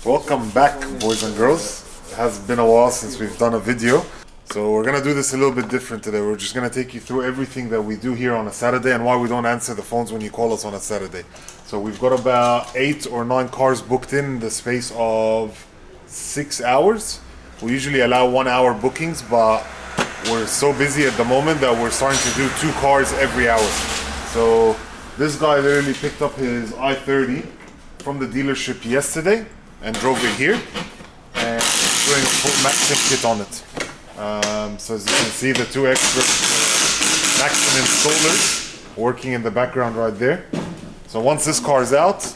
Welcome back, boys and girls. It has been a while since we've done a video. So we're gonna do this a little bit different today. We're just gonna take you through everything that we do here on a Saturday and why we don't answer the phones when you call us on a Saturday. So we've got about 8 or 9 cars booked in the space of 6 hours. We usually allow 1 hour bookings, but we're so busy at the moment that we're starting to do 2 cars every hour. So this guy literally picked up his i30 from the dealership yesterday and drove it here and doing a full Maxim kit on it. So as you can see, the 2 expert Maxim installers working in the background right there. So once this car is out,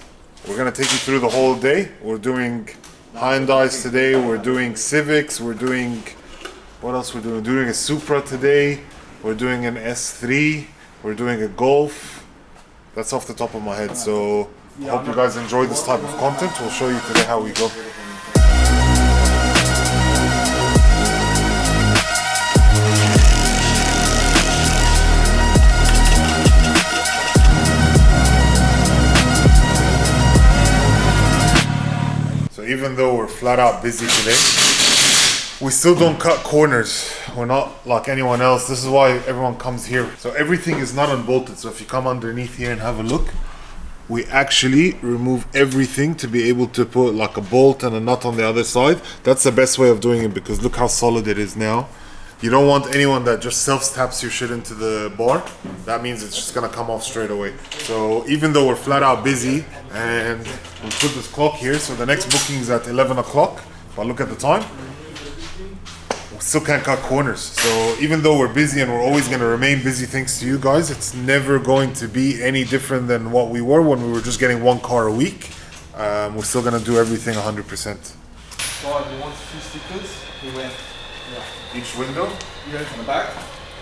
we're gonna take you through the whole day. We're doing Hyundais today, we're doing Civics, we're doing, what else we're doing? We're doing a Supra today, we're doing an S3, we're doing a Golf. That's off the top of my head. So I hope you guys enjoy this type of content. We'll show you today how we go. So even though we're flat out busy today, we still don't cut corners. We're not like anyone else. This is why everyone comes here. So everything is not unbolted. So if you come underneath here and have a look, we actually remove everything to be able to put like a bolt and a nut on the other side. That's the best way of doing it because look how solid it is now. You don't want anyone that just self-taps your shit into the bar. That means it's just gonna come off straight away. So even though we're flat out busy and we put this clock here, so the next booking is at 11 o'clock. If I look at the time, we still can't cut corners. So even though we're busy and we're always going to remain busy thanks to you guys, it's never going to be any different than what we were when we were just getting 1 car a week. We're still going to do everything 100%. So we want 2 stickers. We went Each window? yeah, from the back.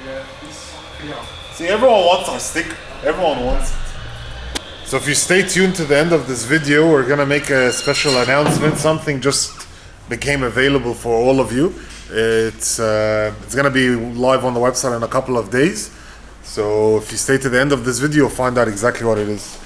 Yeah, this here. See, everyone wants our sticker. Everyone wants it. So if you stay tuned to the end of this video, we're going to make a special announcement. Something just became available for all of you. It's gonna be live on the website in a couple of days. So if you stay to the end of this video, you'll find out exactly what it is.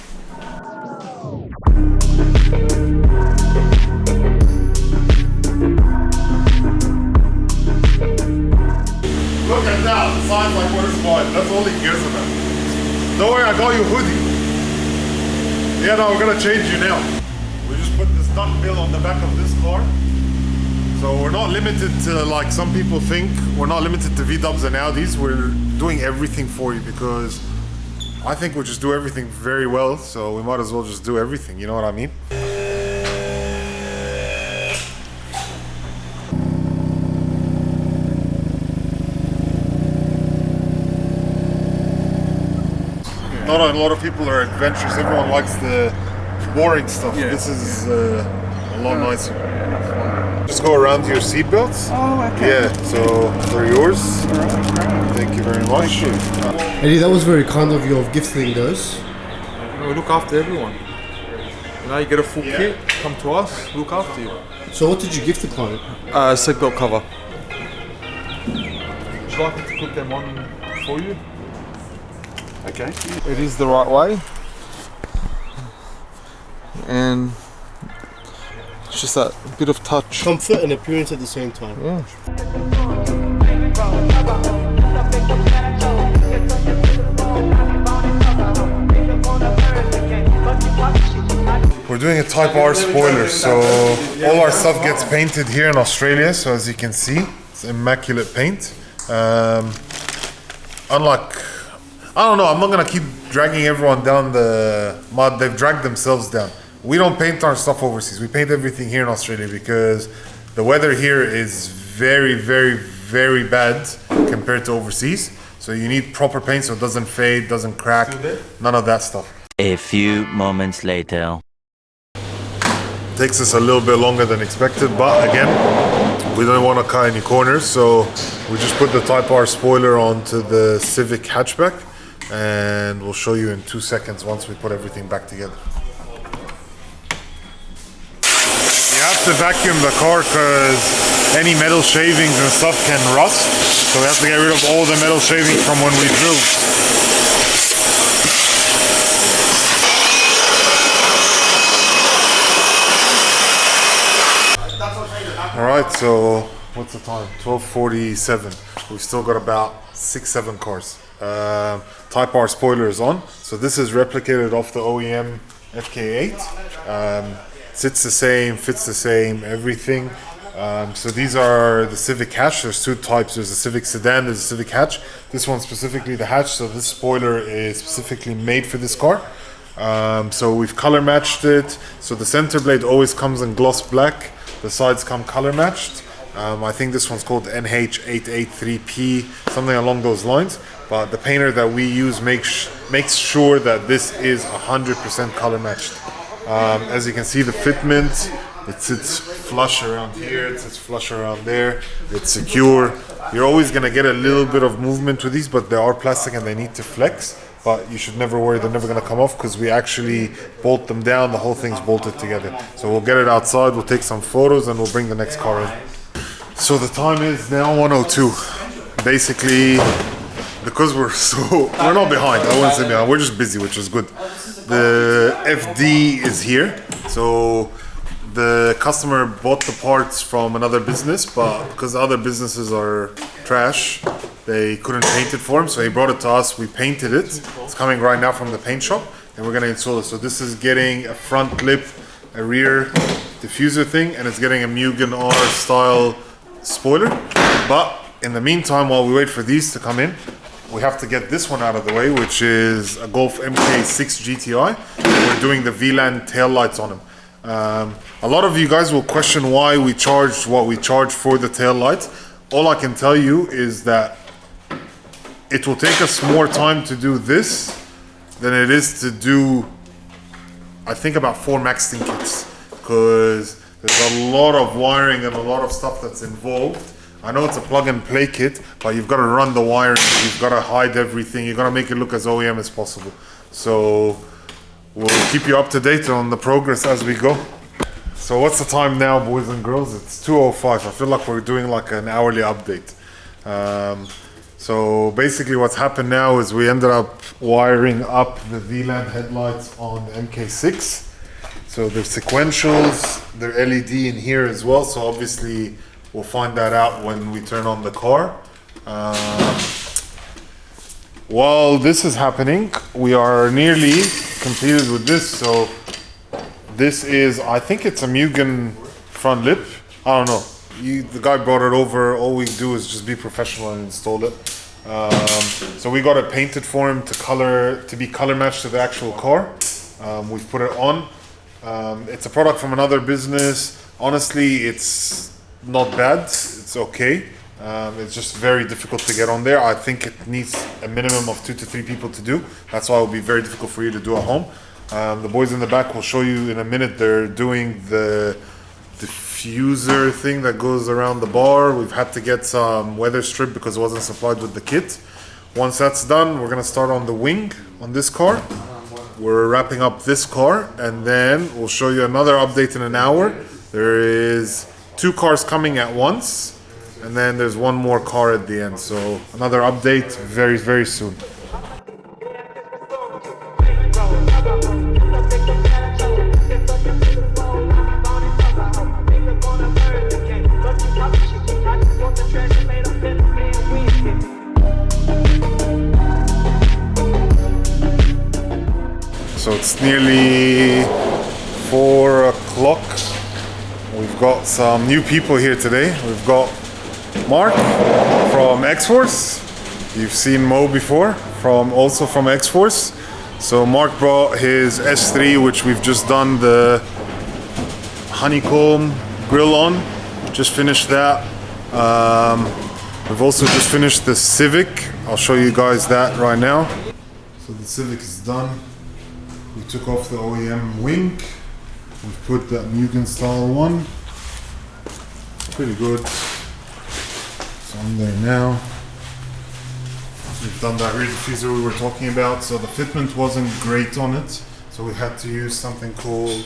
Look at that, the sign's like where's mine? That's all he cares about. Don't worry, I got you a hoodie. Yeah, no, we're gonna change you now. We just put this duck bill on the back of this car. So we're not limited to, like some people think, we're not limited to V-dubs and Audis. We're doing everything for you because I think we just do everything very well. So we might as well just do everything, you know what I mean? Not a lot of people are adventurous. Everyone likes the boring stuff. Yeah. This is a lot nicer. Just go around to your seatbelts. Oh, okay. Yeah, so they're yours. Thank you very much. Eddie, that was very kind of you of gifting those. We look after everyone. Now you get a full kit, come to us, look after you. So what did you gift the client? Seatbelt cover. Would you like me to put them on for you? Okay. It is the right way. And it's just that bit of touch. Comfort and appearance at the same time. Yeah. We're doing a Type R spoiler, so all our stuff gets painted here in Australia. So as you can see, it's immaculate paint. Unlike, I don't know, I'm not gonna keep dragging everyone down the mud. They've dragged themselves down. We don't paint our stuff overseas. We paint everything here in Australia because the weather here is very, very, very bad compared to overseas. So you need proper paint so it doesn't fade, doesn't crack, none of that stuff. A few moments later. Takes us a little bit longer than expected, but again, we don't want to cut any corners, so we just put the Type R spoiler onto the Civic hatchback, and we'll show you in 2 seconds once we put everything back together. You have to vacuum the car because any metal shavings and stuff can rust. So we have to get rid of all the metal shavings from when we drilled. Alright, so what's the time? 12:47. We've still got about 6-7 cars. Type R spoiler is on. So this is replicated off the OEM FK8. Sits the same, fits the same, everything. So these are the Civic hatch. There's two types. There's a Civic sedan, there's a Civic hatch. This one's specifically the hatch, so this spoiler is specifically made for this car. So we've color matched it. So the center blade always comes in gloss black. The sides come color matched. I think this one's called NH883P, something along those lines. But the painter that we use makes sure that this is 100% color matched. As you can see, the fitment, it sits flush around here, it sits flush around there, it's secure. You're always gonna get a little bit of movement with these, but they are plastic and they need to flex. But you should never worry, they're never gonna come off because we actually bolt them down, the whole thing's bolted together. So we'll get it outside, we'll take some photos and we'll bring the next car in. So the time is now 1:02. Basically, because we're not behind, I wouldn't say behind, we're just busy, which is good. The FD is here. So the customer bought the parts from another business, but because other businesses are trash, they couldn't paint it for him, so he brought it to us. We painted it. It's coming right now from the paint shop, and we're gonna install it. So this is getting a front lip, a rear diffuser thing, and it's getting a Mugen R style spoiler. But in the meantime, while we wait for these to come in, we have to get this one out of the way, which is a Golf MK6 GTI. We're doing the VLAN tail lights on him. A lot of you guys will question why we charge what we charge for the tail lights. All I can tell you is that it will take us more time to do this than it is to do, I think, about 4 Maxton kits, because there's a lot of wiring and a lot of stuff that's involved. I know it's a plug and play kit, but you've got to run the wiring, you've got to hide everything, you've got to make it look as OEM as possible. So we'll keep you up to date on the progress as we go. So what's the time now, boys and girls? It's 2:05. I feel like we're doing like an hourly update. So basically what's happened now is we ended up wiring up the VLAN headlights on the MK6. So there's sequentials, they're LED in here as well. So obviously we'll find that out when we turn on the car. While this is happening, we are nearly completed with this. So this is, I think it's a Mugen front lip. I don't know. The guy brought it over. All we do is just be professional and install it. So we got it painted for him to be color matched to the actual car. We've put it on. It's a product from another business. Honestly, it's not bad. It's okay. It's just very difficult to get on there. I think it needs a minimum of 2 to 3 people to do. That's why it will be very difficult for you to do at home. The boys in the back will show you in a minute. They're doing the diffuser thing that goes around the bar. We've had to get some weather strip because it wasn't supplied with the kit. Once that's done, we're gonna start on the wing on this car. We're wrapping up this car, and then we'll show you another update in an hour. There is 2 cars coming at once, and then there's 1 more car at the end. So another update very, very soon. So it's nearly 4 o'clock. We've got some new people here today. We've got Mark from X-Force. You've seen Mo before, also from X-Force. So Mark brought his S3, which we've just done the honeycomb grill on. Just finished that. We've also just finished the Civic. I'll show you guys that right now. So the Civic is done. We took off the OEM wing. We've put that Mugen style one. Pretty good. It's on there now. We've done that rear diffuser we were talking about. So the fitment wasn't great on it. So we had to use something called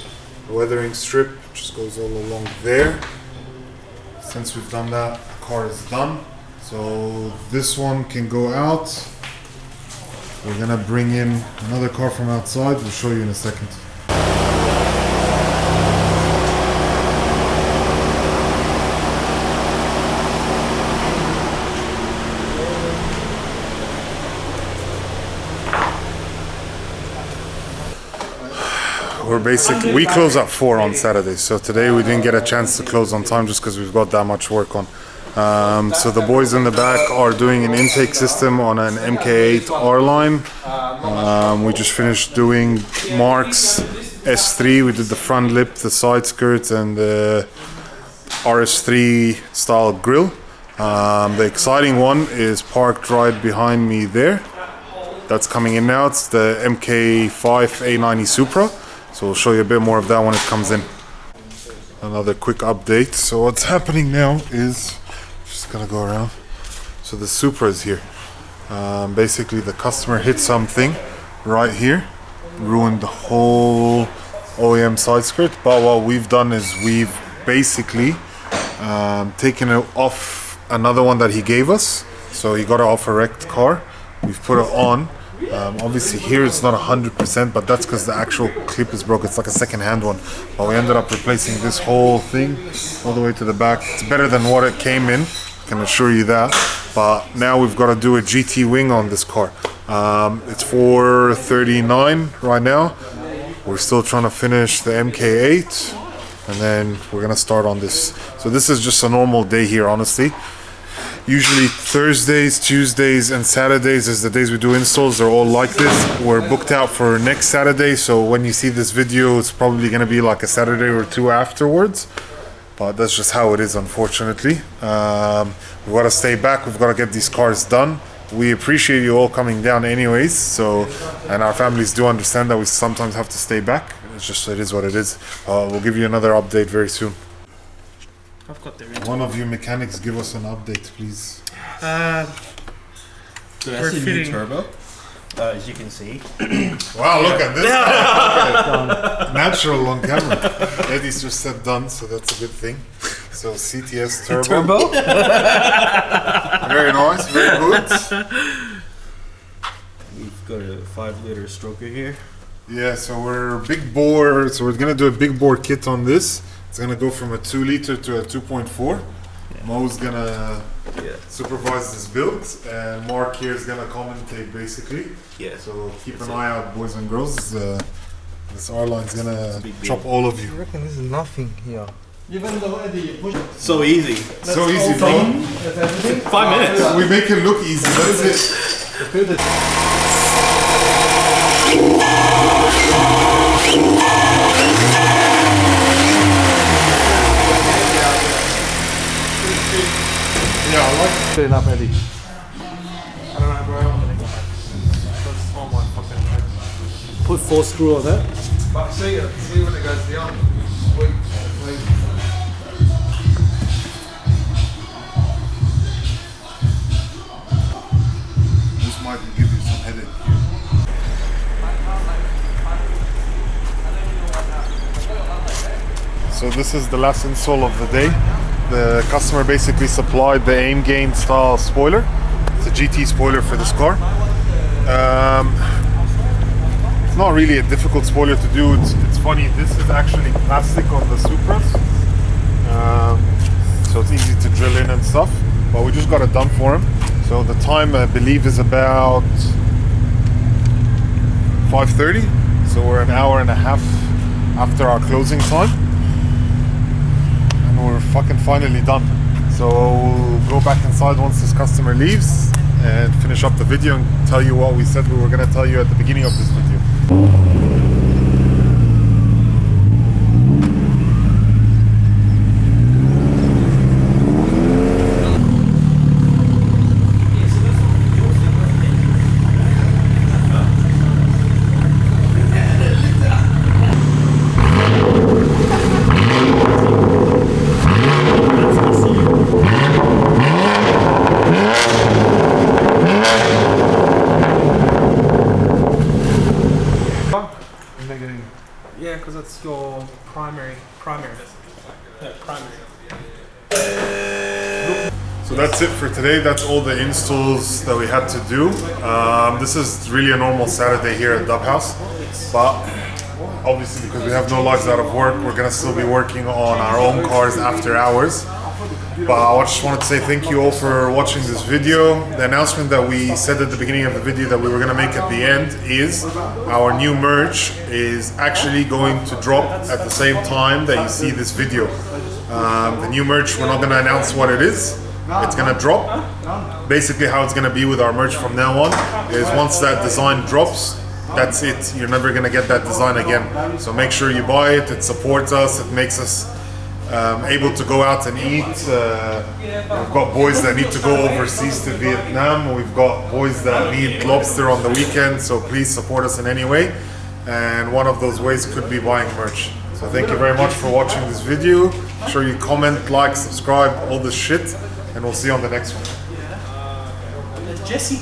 a weathering strip, which just goes all along there. Since we've done that, the car is done. So this one can go out. We're gonna bring in another car from outside. We'll show you in a second. we close at 4 on Saturdays. So today we didn't get a chance to close on time just because we've got that much work on. So the boys in the back are doing an intake system on an MK8 R line. We just finished doing Mark's S3. We did the front lip, the side skirt, and the RS3 style grille. The exciting one is parked right behind me there. That's coming in now. It's the MK5 A90 Supra. So we'll show you a bit more of that when it comes in. Another quick update. So what's happening now is, just gonna go around. So the Supra is here. Basically the customer hit something right here, ruined the whole OEM side skirt. But what we've done is we've basically taken it off another one that he gave us. So he got it off a wrecked car. We've put it on. Obviously here it's not 100%, but that's because the actual clip is broken. It's like a second-hand one. But we ended up replacing this whole thing all the way to the back. It's better than what it came in, I can assure you that. But now we've got to do a GT wing on this car. It's 439 right now. We're still trying to finish the MK8, and then we're gonna start on this. So this is just a normal day here, honestly. Usually Thursdays, Tuesdays, and Saturdays is the days we do installs. They're all like this. We're booked out for next Saturday, so when you see this video, it's probably gonna be like a Saturday or two afterwards. But that's just how it is, unfortunately. We've got to stay back. We've got to get these cars done. We appreciate you all coming down anyways. So, and our families do understand that we sometimes have to stay back. It's just, it is what it is. We'll give you another update very soon. I've got the One of you mechanics, give us an update, please. Dude, That's a new fitting- turbo, as you can see. Wow, look at this. Natural on camera. Eddie's just said done, so that's a good thing. So CTS turbo. Very nice, very good. We've got a 5-liter stroker here. Yeah, so we're big bore. So we're gonna do a big bore kit on this. It's gonna go from a 2 liter to a 2.4. Mo's gonna supervise this build, and Mark here is gonna commentate basically. Yeah. So keep an eye out, boys and girls. This R line's gonna chop all of you. I reckon this is nothing here. So easy. So easy, bro. 5 minutes. We make it look easy. That's it. Yeah, I like it. Good enough, Eddie. I don't know, bro. That's all my fucking head. Put 4 screw on that. But see when it goes down. Wait. This might give you some headache. So this is the last install of the day. The customer basically supplied the aim gain style spoiler. It's a GT spoiler for this car. It's not really a difficult spoiler to do. It's funny, this is actually plastic on the Supras. So it's easy to drill in and stuff. But we just got it done for him. So the time, I believe, is about 5:30. So we're an hour and a half after our closing time. And we're fucking finally done. So we'll go back inside once this customer leaves and finish up the video and tell you what we said we were going to tell you at the beginning of this video. Yeah, because that's your primary primary. So that's it for today. That's all the installs that we had to do. This is really a normal Saturday here at Dubhaus, but obviously because we have no lives out of work, we're gonna still be working on our own cars after hours. But I just wanted to say thank you all for watching this video. The announcement that we said at the beginning of the video that we were gonna make at the end is our new merch is actually going to drop at the same time that you see this video. The new merch, we're not gonna announce what it is. It's gonna drop. Basically how it's gonna be with our merch from now on is once that design drops, that's it. You're never gonna get that design again. So make sure you buy it. It supports us. It makes us able to go out and eat. We've got boys that need to go overseas to Vietnam. We've got boys that need lobster on the weekend. So please support us in any way. And one of those ways could be buying merch. So thank you very much for watching this video. Make sure you comment, like, subscribe, all this shit. And we'll see you on the next one. Jesse